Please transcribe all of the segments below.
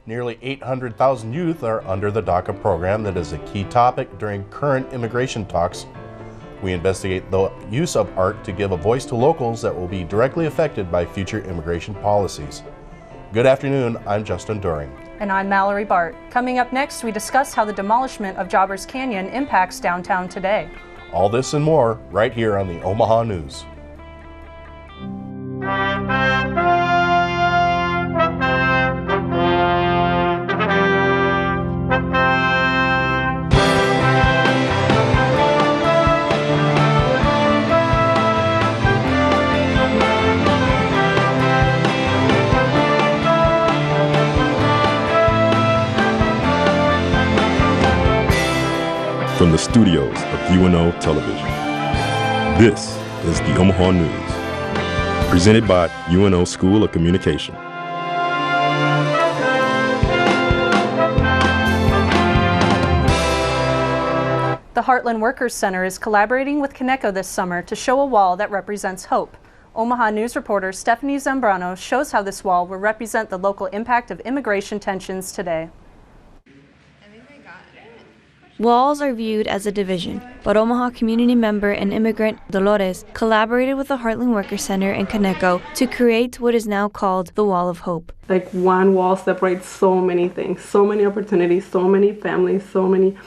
Nearly 800,000 youth are under the DACA program that is a key topic during current immigration talks. We investigate the use of art to give a voice to locals that will be directly affected by future immigration policies. Good afternoon, I'm Justin Doring. And I'm Mallory Bart. Coming up next, we discuss how the demolishment of Jobbers Canyon impacts downtown today. All this and more right here on the Omaha News. From the studios of UNO Television, this is the Omaha News, presented by UNO School of Communication. The Heartland Workers Center is collaborating with Coneco this summer to show a wall that represents hope. Omaha News reporter Stephanie Zambrano shows how this wall will represent the local impact of immigration tensions today. Walls are viewed as a division, but Omaha community member and immigrant Dolores collaborated with the Heartland Workers Center and Coneco to create what is now called the Wall of Hope. Like one wall separates so many things, so many opportunities, so many families, so many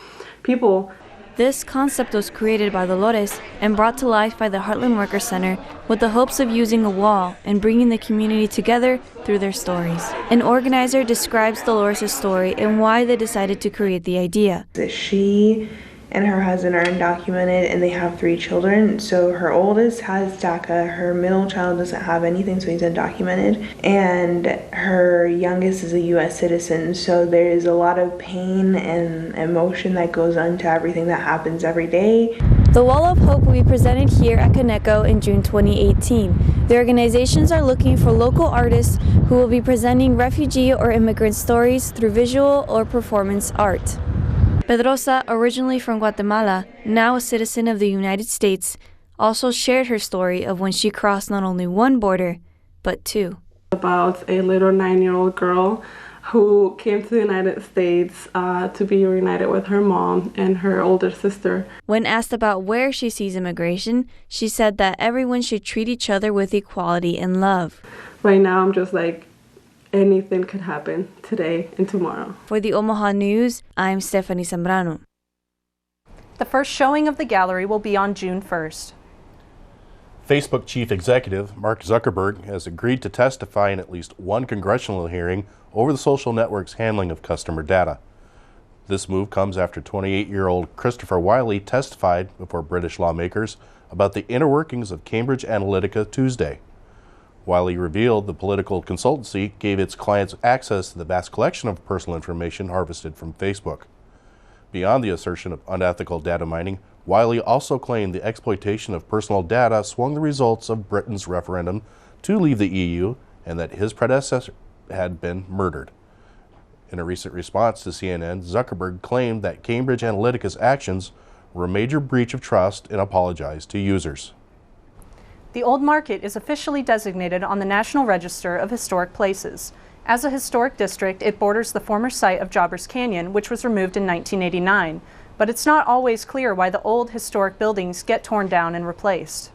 people. This concept was created by Dolores and brought to life by the Heartland Workers Center with the hopes of using a wall and bringing the community together through their stories. An organizer describes Dolores' story and why they decided to create the idea. She and her husband are undocumented and they have 3 children. So her oldest has DACA, her middle child doesn't have anything, so he's undocumented, and her youngest is a U.S. citizen. So there is a lot of pain and emotion that goes into everything that happens every day. The Wall of Hope will be presented here at Coneco in June 2018. The organizations are looking for local artists who will be presenting refugee or immigrant stories through visual or performance art. Pedrosa, originally from Guatemala, now a citizen of the United States, also shared her story of when she crossed not only one border, but 2. About a little 9-year-old girl who came to the United States to be reunited with her mom and her older sister. When asked about where she sees immigration, she said that everyone should treat each other with equality and love. Right now, I'm just like, anything could happen today and tomorrow. For the Omaha News, I'm Stephanie Zambrano. The first showing of the gallery will be on June 1st. Facebook chief executive Mark Zuckerberg has agreed to testify in at least one congressional hearing over the social network's handling of customer data. This move comes after 28-year-old Christopher Wiley testified before British lawmakers about the inner workings of Cambridge Analytica Tuesday. Wiley revealed the political consultancy gave its clients access to the vast collection of personal information harvested from Facebook. Beyond the assertion of unethical data mining, Wiley also claimed the exploitation of personal data swung the results of Britain's referendum to leave the EU and that his predecessor had been murdered. In a recent response to CNN, Zuckerberg claimed that Cambridge Analytica's actions were a major breach of trust and apologized to users. The Old Market is officially designated on the National Register of Historic Places. As a historic district, it borders the former site of Jobbers Canyon, which was removed in 1989. But it's not always clear why the old historic buildings get torn down and replaced.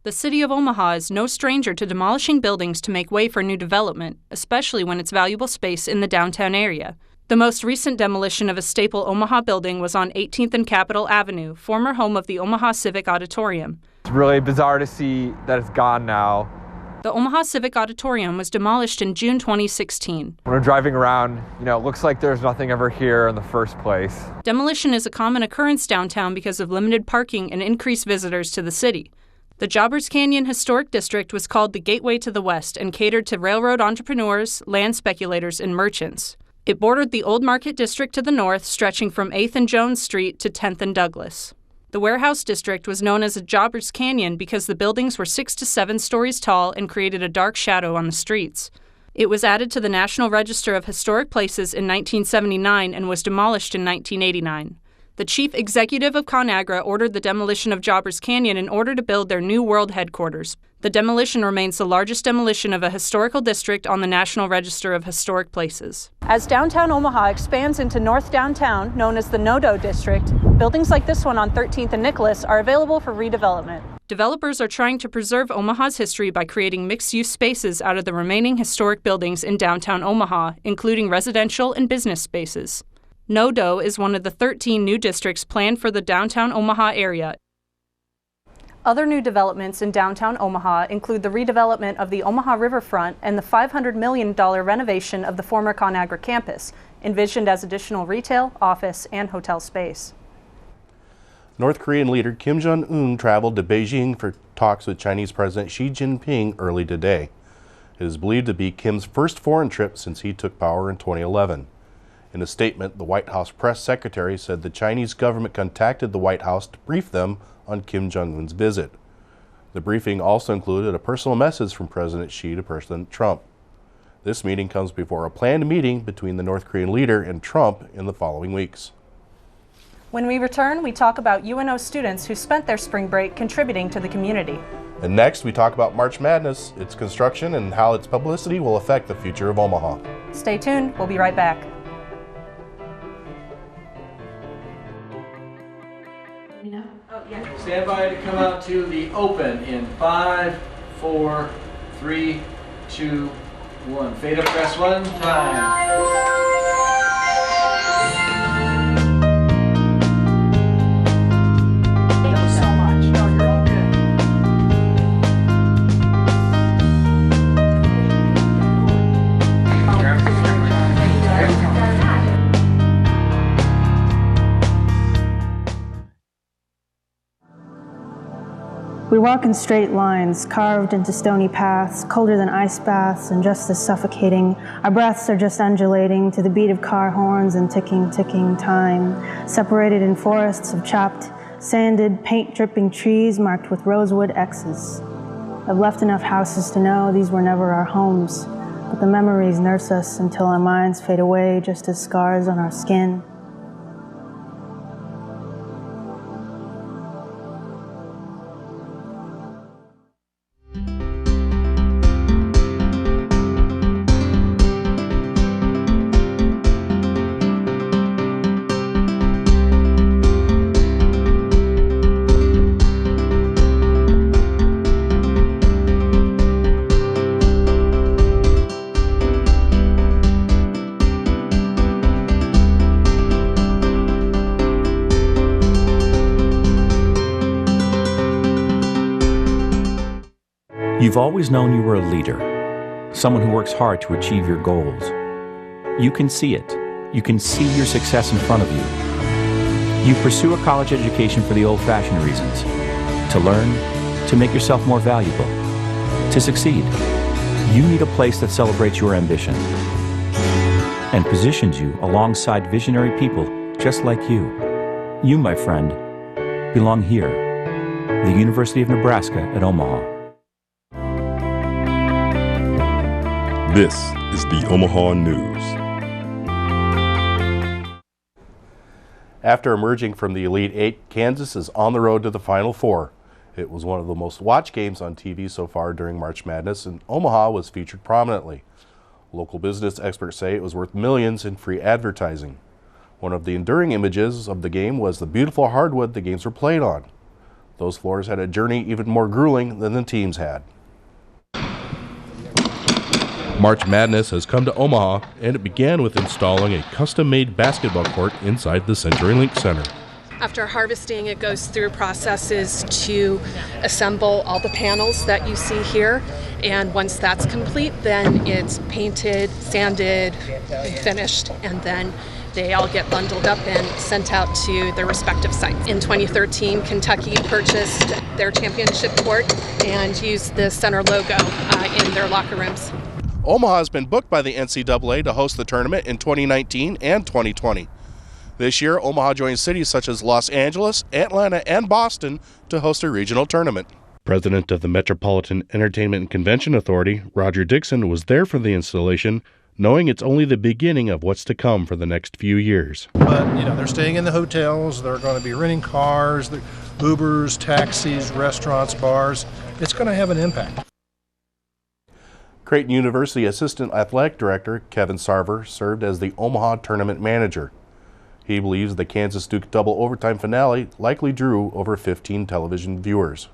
The city of Omaha is no stranger to demolishing buildings to make way for new development, especially when it's valuable space in the downtown area. The most recent demolition of a staple Omaha building was on 18th and Capitol Avenue, former home of the Omaha Civic Auditorium. It's really bizarre to see that it's gone now. The Omaha Civic Auditorium was demolished in June 2016. When we're driving around, it looks like there's nothing ever here in the first place. Demolition is a common occurrence downtown because of limited parking and increased visitors to the city. The Jobbers Canyon Historic District was called the Gateway to the West and catered to railroad entrepreneurs, land speculators, and merchants. It bordered the Old Market District to the north, stretching from 8th and Jones Street to 10th and Douglas. The Warehouse District was known as a Jobbers Canyon because the buildings were 6 to 7 stories tall and created a dark shadow on the streets. It was added to the National Register of Historic Places in 1979 and was demolished in 1989. The chief executive of ConAgra ordered the demolition of Jobbers Canyon in order to build their new world headquarters. The demolition remains the largest demolition of a historical district on the National Register of Historic Places. As downtown Omaha expands into North Downtown, known as the NoDo District, buildings like this one on 13th and Nicholas are available for redevelopment. Developers are trying to preserve Omaha's history by creating mixed-use spaces out of the remaining historic buildings in downtown Omaha, including residential and business spaces. NoDo is one of the 13 new districts planned for the downtown Omaha area. Other new developments in downtown Omaha include the redevelopment of the Omaha riverfront and the $500 million renovation of the former ConAgra campus, envisioned as additional retail, office, and hotel space. North Korean leader Kim Jong-un traveled to Beijing for talks with Chinese President Xi Jinping early today. It is believed to be Kim's first foreign trip since he took power in 2011. In a statement, the White House press secretary said the Chinese government contacted the White House to brief them on Kim Jong-un's visit. The briefing also included a personal message from President Xi to President Trump. This meeting comes before a planned meeting between the North Korean leader and Trump in the following weeks. When we return, we talk about UNO students who spent their spring break contributing to the community. And next, we talk about March Madness, its construction, and how its publicity will affect the future of Omaha. Stay tuned. We'll be right back. Stand by to come out to the open in 5, 4, 3, 2, 1. Fade up, press 1 time. We walk in straight lines, carved into stony paths, colder than ice baths and just as suffocating. Our breaths are just undulating to the beat of car horns and ticking, ticking time. Separated in forests of chopped, sanded, paint-dripping trees marked with rosewood X's. I've left enough houses to know these were never our homes, but the memories nurse us until our minds fade away just as scars on our skin. You've always known you were a leader, someone who works hard to achieve your goals. You can see it. You can see your success in front of you. You pursue a college education for the old-fashioned reasons, to learn, to make yourself more valuable, to succeed. You need a place that celebrates your ambition and positions you alongside visionary people just like you. You, my friend, belong here, the University of Nebraska at Omaha. This is the Omaha News. After emerging from the Elite Eight, Kansas is on the road to the Final Four. It was one of the most watched games on TV so far during March Madness, and Omaha was featured prominently. Local business experts say it was worth millions in free advertising. One of the enduring images of the game was the beautiful hardwood the games were played on. Those floors had a journey even more grueling than the teams had. March Madness has come to Omaha, and it began with installing a custom-made basketball court inside the CenturyLink Center. After harvesting, it goes through processes to assemble all the panels that you see here, and once that's complete, then it's painted, sanded, finished, and then they all get bundled up and sent out to their respective sites. In 2013, Kentucky purchased their championship court and used the center logo in their locker rooms. Omaha has been booked by the NCAA to host the tournament in 2019 and 2020. This year, Omaha joins cities such as Los Angeles, Atlanta, and Boston to host a regional tournament. President of the Metropolitan Entertainment and Convention Authority, Roger Dixon, was there for the installation, knowing it's only the beginning of what's to come for the next few years. But, they're staying in the hotels, they're going to be renting cars, Ubers, taxis, restaurants, bars. it's going to have an impact. Creighton University Assistant Athletic Director Kevin Sarver served as the Omaha tournament manager. He believes the Kansas-Duke double overtime finale likely drew over 15 television viewers.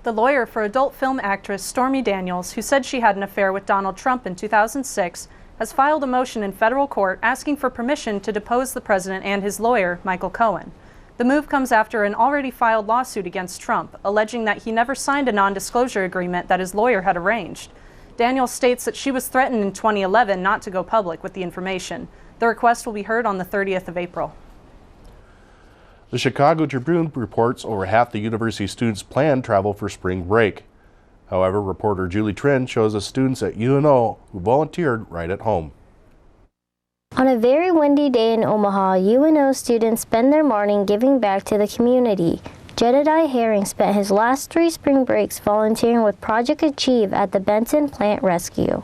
The lawyer for adult film actress Stormy Daniels, who said she had an affair with Donald Trump in 2006, has filed a motion in federal court asking for permission to depose the president and his lawyer, Michael Cohen. The move comes after an already filed lawsuit against Trump, alleging that he never signed a non-disclosure agreement that his lawyer had arranged. Daniels states that she was threatened in 2011 not to go public with the information. The request will be heard on the 30th of April. The Chicago Tribune reports over half the university students plan travel for spring break. However, reporter Julie Trin shows us students at UNO who volunteered right at home. On a very windy day in Omaha, UNO students spend their morning giving back to the community. Jedediah Herring spent his last 3 spring breaks volunteering with Project Achieve at the Benton Plant Rescue.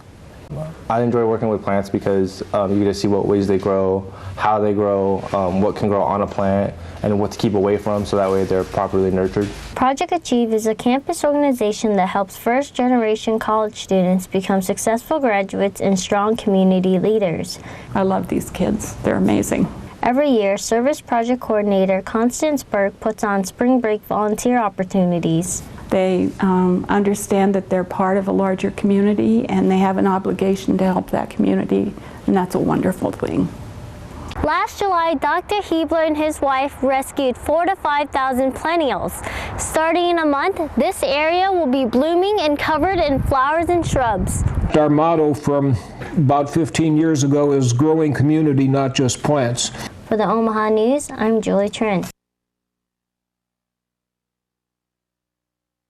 I enjoy working with plants because you get to see what ways they grow, how they grow, what can grow on a plant, and what to keep away from so that way they're properly nurtured. Project Achieve is a campus organization that helps first-generation college students become successful graduates and strong community leaders. I love these kids. They're amazing. Every year, Service Project Coordinator Constance Burke puts on spring break volunteer opportunities. They understand that they're part of a larger community and they have an obligation to help that community, and that's a wonderful thing. Last July, Dr. Hebler and his wife rescued 4,000 to 5,000 perennials. Starting in a month, this area will be blooming and covered in flowers and shrubs. Our motto from about 15 years ago is growing community, not just plants. For the Omaha News, I'm Julie Trin.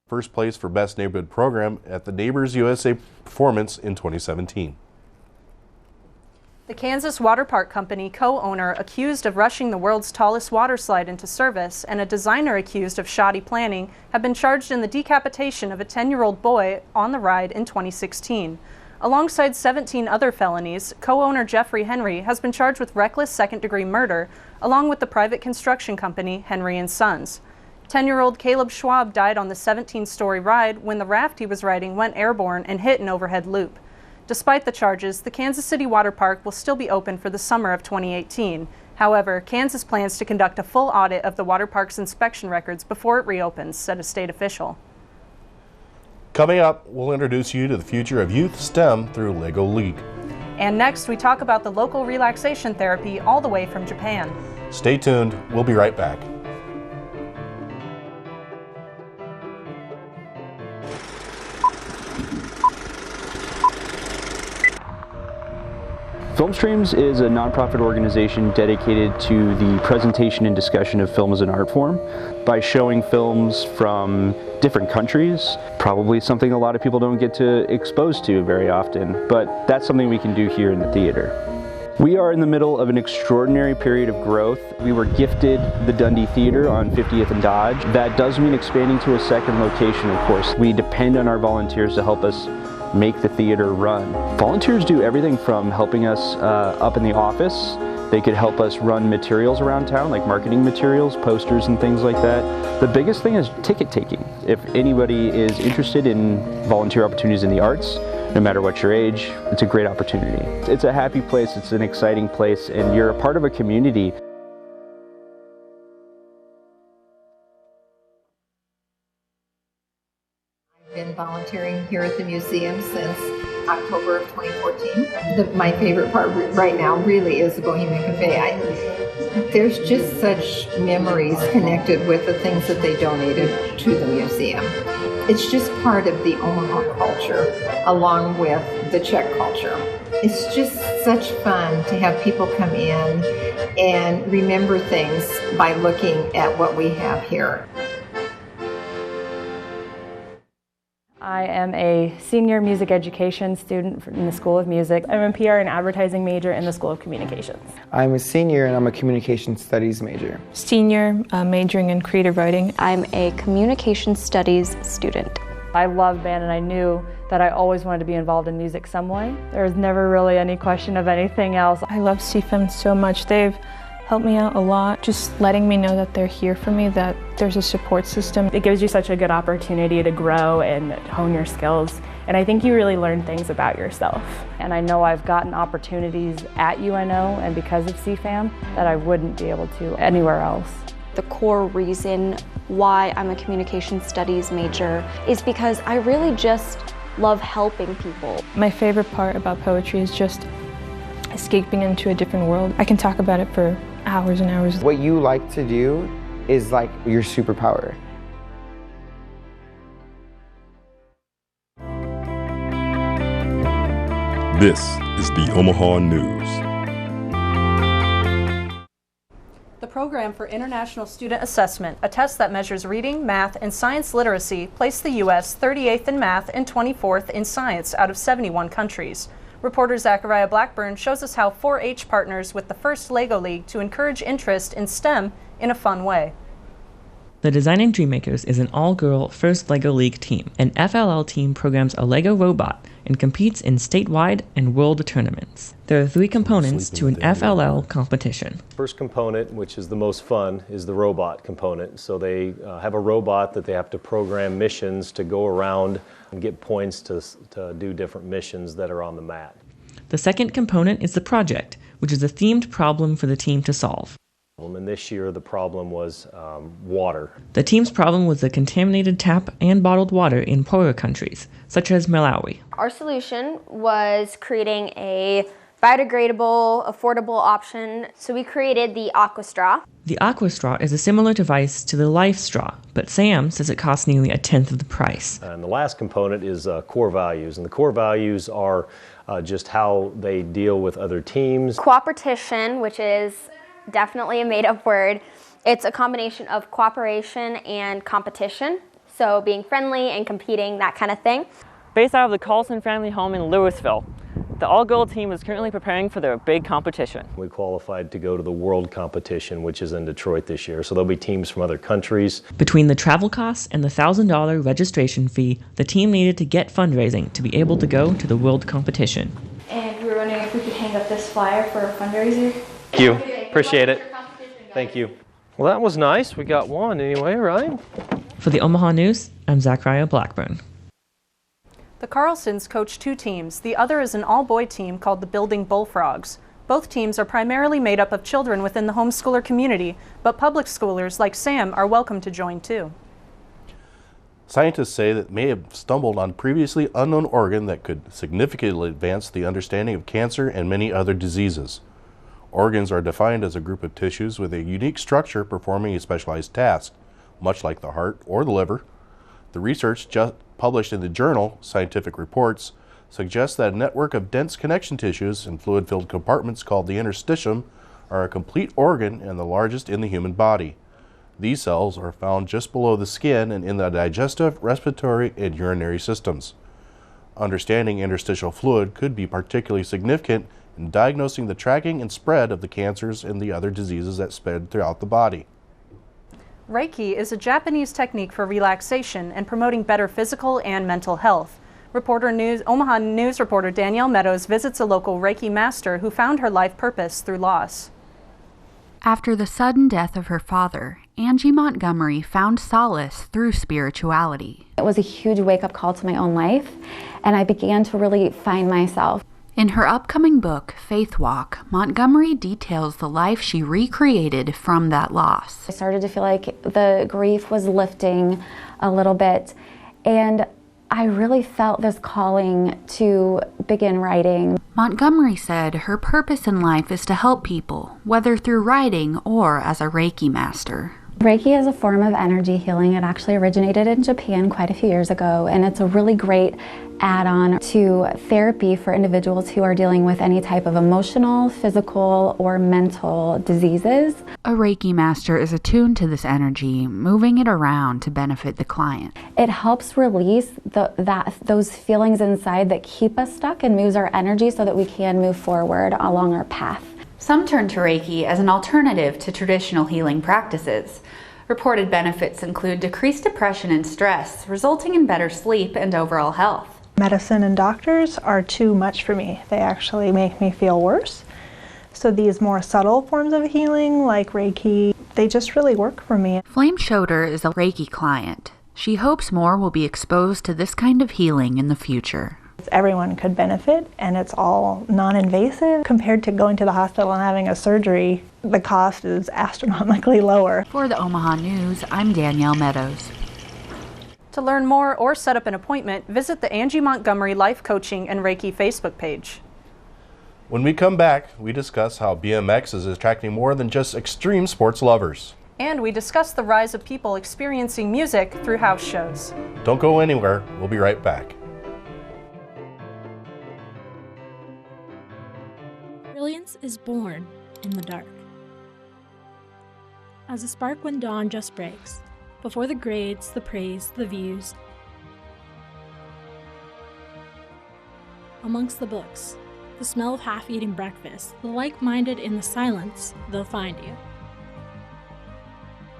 First place for Best Neighborhood Program at the Neighbors USA Performance in 2017. The Kansas Water Park Company co-owner accused of rushing the world's tallest water slide into service and a designer accused of shoddy planning have been charged in the decapitation of a 10-year-old boy on the ride in 2016. Alongside 17 other felonies, co-owner Jeffrey Henry has been charged with reckless second-degree murder, along with the private construction company Henry & Sons. 10-year-old Caleb Schwab died on the 17-story ride when the raft he was riding went airborne and hit an overhead loop. Despite the charges, the Kansas City Water Park will still be open for the summer of 2018. However, Kansas plans to conduct a full audit of the water park's inspection records before it reopens, said a state official. Coming up, we'll introduce you to the future of youth STEM through LEGO League. And next, we talk about the local relaxation therapy all the way from Japan. Stay tuned. We'll be right back. Film Streams is a nonprofit organization dedicated to the presentation and discussion of film as an art form. By showing films from different countries, probably something a lot of people don't get to expose to very often, but that's something we can do here in the theater. We are in the middle of an extraordinary period of growth. We were gifted the Dundee Theater on 50th and Dodge. That does mean expanding to a second location, of course. We depend on our volunteers to help us make the theater run. Volunteers do everything from helping us up in the office. They could help us run materials around town, like marketing materials, posters and things like that. The biggest thing is ticket taking. If anybody is interested in volunteer opportunities in the arts, no matter what your age, it's a great opportunity. It's a happy place, it's an exciting place, and you're a part of a community. Been volunteering here at the museum since October of 2014. My favorite part right now really is the Bohemian Cafe. There's just such memories connected with the things that they donated to the museum. It's just part of the Omaha culture, along with the Czech culture. It's just such fun to have people come in and remember things by looking at what we have here. I am a senior music education student in the School of Music. I'm a PR and advertising major in the School of Communications. I'm a senior and I'm a communication studies major. Senior, majoring in creative writing. I'm a communication studies student. I love band and I knew that I always wanted to be involved in music some way. There was never really any question of anything else. I love CFM so much. They've helped me out a lot, just letting me know that they're here for me, that there's a support system. It gives you such a good opportunity to grow and hone your skills, and I think you really learn things about yourself. And I know I've gotten opportunities at UNO and because of CFAM that I wouldn't be able to anywhere else. The core reason why I'm a communication studies major is because I really just love helping people. My favorite part about poetry is just escaping into a different world. I can talk about it for hours and hours. What you like to do is like your superpower. This is the Omaha News. The Program for International Student Assessment, a test that measures reading, math, and science literacy, placed the U.S. 38th in math and 24th in science out of 71 countries. Reporter Zachariah Blackburn shows us how 4-H partners with the first LEGO League to encourage interest in STEM in a fun way. The Designing Dreammakers is an all-girl first LEGO League team. An FLL team programs a LEGO robot and competes in statewide and world tournaments. There are 3 components to an FLL competition. First component, which is the most fun, is the robot component. So they have a robot that they have to program missions to go around and get points to do different missions that are on the mat. The second component is the project, which is a themed problem for the team to solve. And this year the problem was water. The team's problem was the contaminated tap and bottled water in poorer countries, such as Malawi. Our solution was creating a biodegradable, affordable option, so we created the Aqua Straw. The Aqua Straw is a similar device to the Life Straw, but Sam says it costs nearly a tenth of the price. And the last component is core values, and the core values are just how they deal with other teams. Cooperation, which is definitely a made-up word. It's a combination of cooperation and competition, so being friendly and competing, that kind of thing. Based out of the Carlson family home in Louisville, the all-girl team is currently preparing for their big competition. We qualified to go to the world competition, which is in Detroit this year, so there'll be teams from other countries. Between the travel costs and the $1,000 registration fee, the team needed to get fundraising to be able to go to the world competition. And we were wondering if we could hang up this flyer for a fundraiser. Thank you. Appreciate it. Thank you. Well, that was nice. We got one anyway, right? For the Omaha News, I'm Zachariah Blackburn. The Carlsons coach 2 teams. The other is an all-boy team called the Building Bullfrogs. Both teams are primarily made up of children within the homeschooler community, but public schoolers like Sam are welcome to join too. Scientists say that may have stumbled on previously unknown organ that could significantly advance the understanding of cancer and many other diseases. Organs are defined as a group of tissues with a unique structure performing a specialized task, much like the heart or the liver. The research just published in the journal Scientific Reports suggests that a network of dense connection tissues and fluid-filled compartments called the interstitium are a complete organ and the largest in the human body. These cells are found just below the skin and in the digestive, respiratory, and urinary systems. Understanding interstitial fluid could be particularly significant in diagnosing the tracking and spread of the cancers and the other diseases that spread throughout the body. Reiki is a Japanese technique for relaxation and promoting better physical and mental health. Omaha News reporter Danielle Meadows visits a local Reiki master who found her life purpose through loss. After the sudden death of her father, Angie Montgomery found solace through spirituality. It was a huge wake-up call to my own life, and I began to really find myself. In her upcoming book, Faith Walk, Montgomery details the life she recreated from that loss. I started to feel like the grief was lifting a little bit, and I really felt this calling to begin writing. Montgomery said her purpose in life is to help people, whether through writing or as a Reiki master. Reiki is a form of energy healing. It actually originated in Japan quite a few years ago, and it's a really great add-on to therapy for individuals who are dealing with any type of emotional, physical, or mental diseases. A Reiki master is attuned to this energy, moving it around to benefit the client. It helps release those feelings inside that keep us stuck and moves our energy so that we can move forward along our path. Some turn to Reiki as an alternative to traditional healing practices. Reported benefits include decreased depression and stress, resulting in better sleep and overall health. Medicine and doctors are too much for me. They actually make me feel worse. So these more subtle forms of healing, like Reiki, they just really work for me. Flame Schroeder is a Reiki client. She hopes more will be exposed to this kind of healing in the future. Everyone could benefit, and it's all non-invasive. Compared to going to the hospital and having a surgery, the cost is astronomically lower. For the Omaha News, I'm Danielle Meadows. To learn more or set up an appointment, visit the Angie Montgomery Life Coaching and Reiki Facebook page. When we come back, we discuss how BMX is attracting more than just extreme sports lovers. And we discuss the rise of people experiencing music through house shows. Don't go anywhere. We'll be right back. Brilliance is born in the dark. As a spark when dawn just breaks, before the grades, the praise, the views. Amongst the books, the smell of half-eating breakfast, the like-minded in the silence, they'll find you.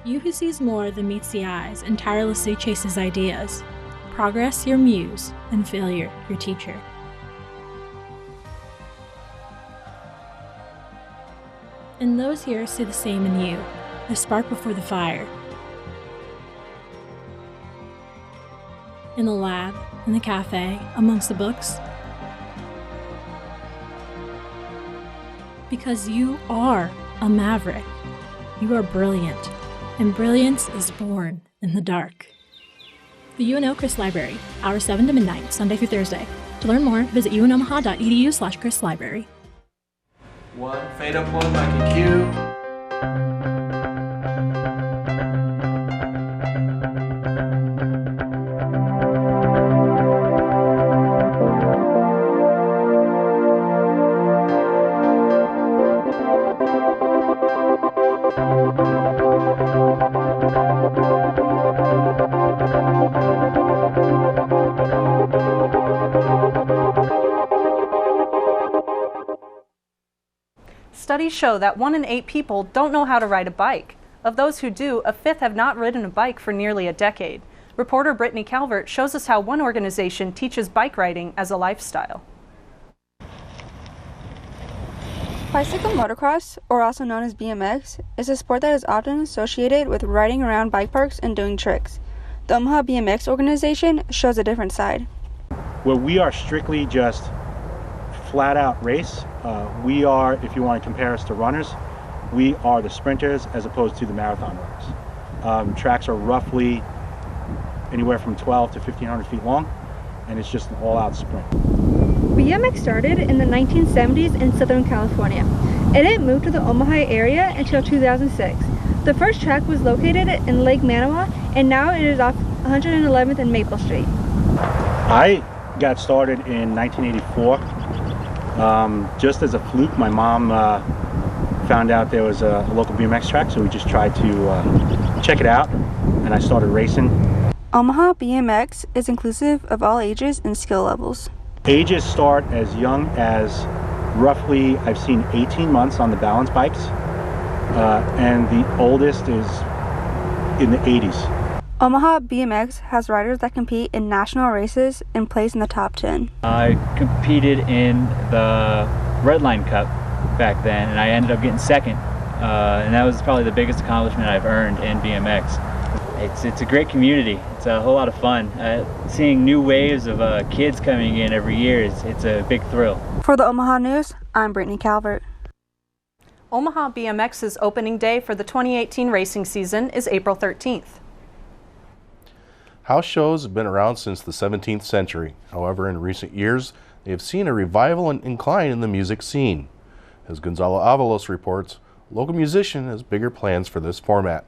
You who sees more than meets the eyes and tirelessly chases ideas. Progress your muse, and failure your teacher. And those here see the same in you, the spark before the fire. In the lab, in the cafe, amongst the books. Because you are a maverick. You are brilliant, and brilliance is born in the dark. The UNO Chris Library, hours 7 to midnight, Sunday through Thursday. To learn more, visit unomaha.edu/Chris Library. One fade up one like a cue. Studies show that 1 in 8 people don't know how to ride a bike. Of those who do, a fifth have not ridden a bike for nearly a decade. Reporter Brittany Calvert shows us how one organization teaches bike riding as a lifestyle. Bicycle motocross, or also known as BMX, is a sport that is often associated with riding around bike parks and doing tricks. The Omaha BMX organization shows a different side. Where we are strictly just flat out race. We are, if you want to compare us to runners, we are the sprinters as opposed to the marathon runners. Tracks are roughly anywhere from 12 to 1,500 feet long, and it's just an all-out sprint. BMX started in the 1970s in Southern California. It didn't move to the Omaha area until 2006. The first track was located in Lake Manawa, and now it is off 111th and Maple Street. I got started in 1984. Just as a fluke, my mom found out there was a local BMX track, so we just tried to check it out, and I started racing. Omaha BMX is inclusive of all ages and skill levels. Ages start as young as roughly, I've seen 18 months on the balance bikes, and the oldest is in the 80s. Omaha BMX has riders that compete in national races and place in the top 10. I competed in the Red Line Cup back then, and I ended up getting second, and that was probably the biggest accomplishment I've earned in BMX. It's a great community. It's a whole lot of fun. Seeing new waves of kids coming in every year, it's a big thrill. For the Omaha News, I'm Brittany Calvert. Omaha BMX's opening day for the 2018 racing season is April 13th. House shows have been around since the 17th century. However, in recent years, they have seen a revival and incline in the music scene. As Gonzalo Avalos reports, local musician has bigger plans for this format.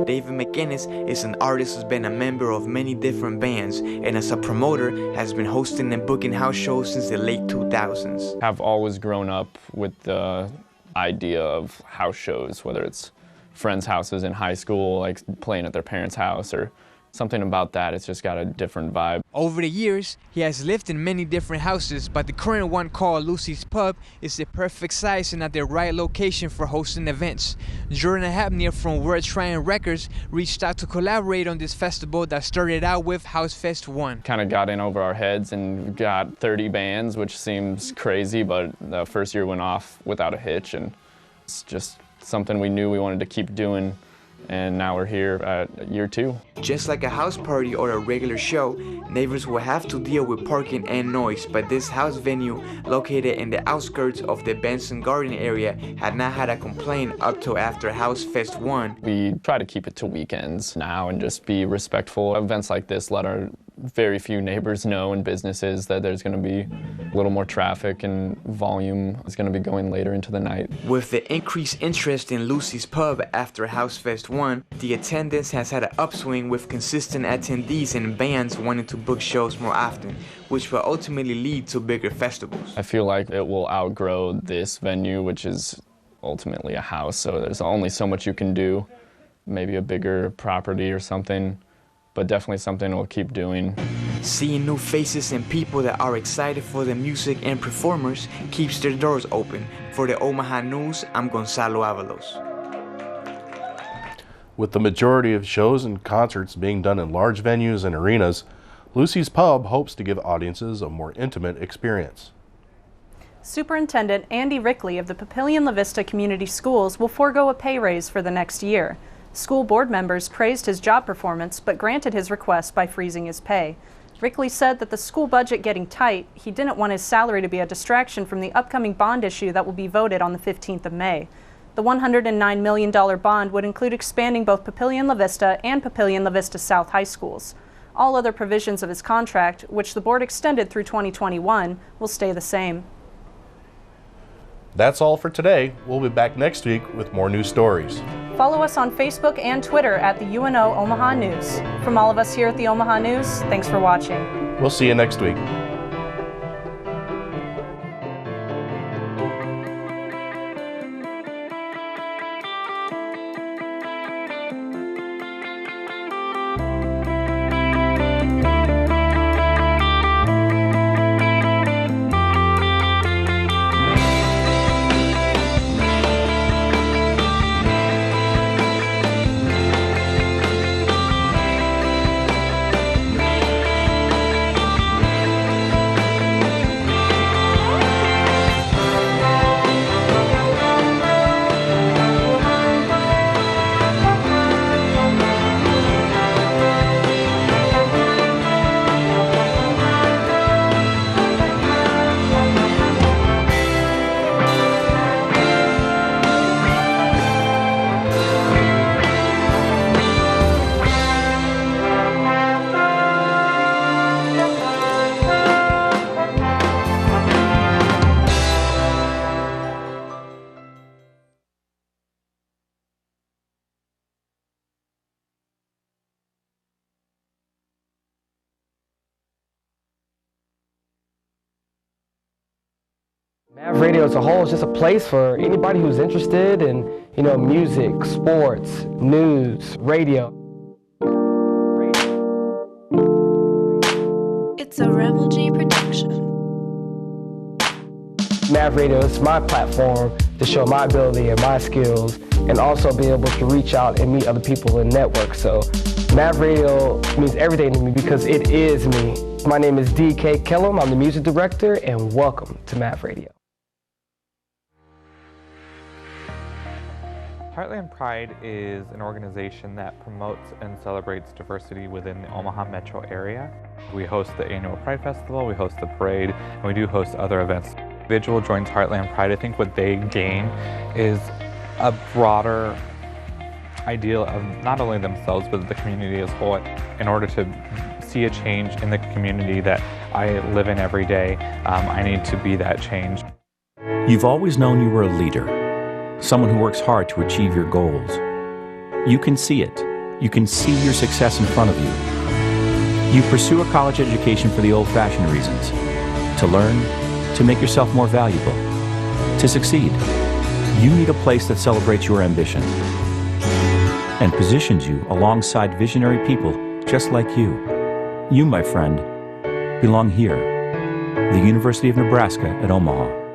David McInnes is an artist who's been a member of many different bands, and as a promoter has been hosting and booking house shows since the late 2000s. I've always grown up with the idea of house shows, whether it's friends' houses in high school, like playing at their parents' house, or Something about that, it's just got a different vibe. Over the years, he has lived in many different houses, but the current one called Lucy's Pub is the perfect size and at the right location for hosting events. Jordan Habnier from World Shrine Records reached out to collaborate on this festival that started out with House Fest 1. Kind of got in over our heads and got 30 bands, which seems crazy, but the first year went off without a hitch, and it's just something we knew we wanted to keep doing. And now we're here at year 2. Just like a house party or a regular show, neighbors will have to deal with parking and noise, but this house venue, located in the outskirts of the Benson Garden area, had not had a complaint up till after House Fest 1. We try to keep it to weekends now and just be respectful. Events like this let our very few neighbors know and businesses that there's going to be a little more traffic and volume is going to be going later into the night. With the increased interest in Lucy's Pub after House Fest 1, the attendance has had an upswing with consistent attendees and bands wanting to book shows more often, which will ultimately lead to bigger festivals. I feel like it will outgrow this venue, which is ultimately a house, so there's only so much you can do. Maybe a bigger property or something, but definitely something we'll keep doing. Seeing new faces and people that are excited for the music and performers keeps their doors open. For the Omaha News, I'm Gonzalo Avalos. With the majority of shows and concerts being done in large venues and arenas, Lucy's Pub hopes to give audiences a more intimate experience. Superintendent Andy Rickley of the Papillion La Vista Community Schools will forego a pay raise for the next year. School board members praised his job performance but granted his request by freezing his pay. Rickley said that the school budget getting tight, he didn't want his salary to be a distraction from the upcoming bond issue that will be voted on the 15th of May. The $109 million bond would include expanding both Papillion La Vista and Papillion La Vista South high schools. All other provisions of his contract, which the board extended through 2021, will stay the same. That's all for today. We'll be back next week with more news stories. Follow us on Facebook and Twitter at the UNO Omaha News. From all of us here at the Omaha News, thanks for watching. We'll see you next week. Mav Radio as a whole is just a place for anybody who's interested in, music, sports, news, radio. It's a Rebel G production. Mav Radio is my platform to show my ability and my skills and also be able to reach out and meet other people and network. So Mav Radio means everything to me because it is me. My name is DK Kellum. I'm the music director, and welcome to Mav Radio. Heartland Pride is an organization that promotes and celebrates diversity within the Omaha metro area. We host the annual Pride Festival, we host the parade, and we do host other events. Individual joins Heartland Pride, I think what they gain is a broader ideal of not only themselves but the community as a whole. In order to see a change in the community that I live in every day, I need to be that change. You've always known you were a leader, someone who works hard to achieve your goals. You can see it. You can see your success in front of you. You pursue a college education for the old-fashioned reasons, to learn, to make yourself more valuable, to succeed. You need a place that celebrates your ambition and positions you alongside visionary people just like you. You, my friend, belong here, the University of Nebraska at Omaha.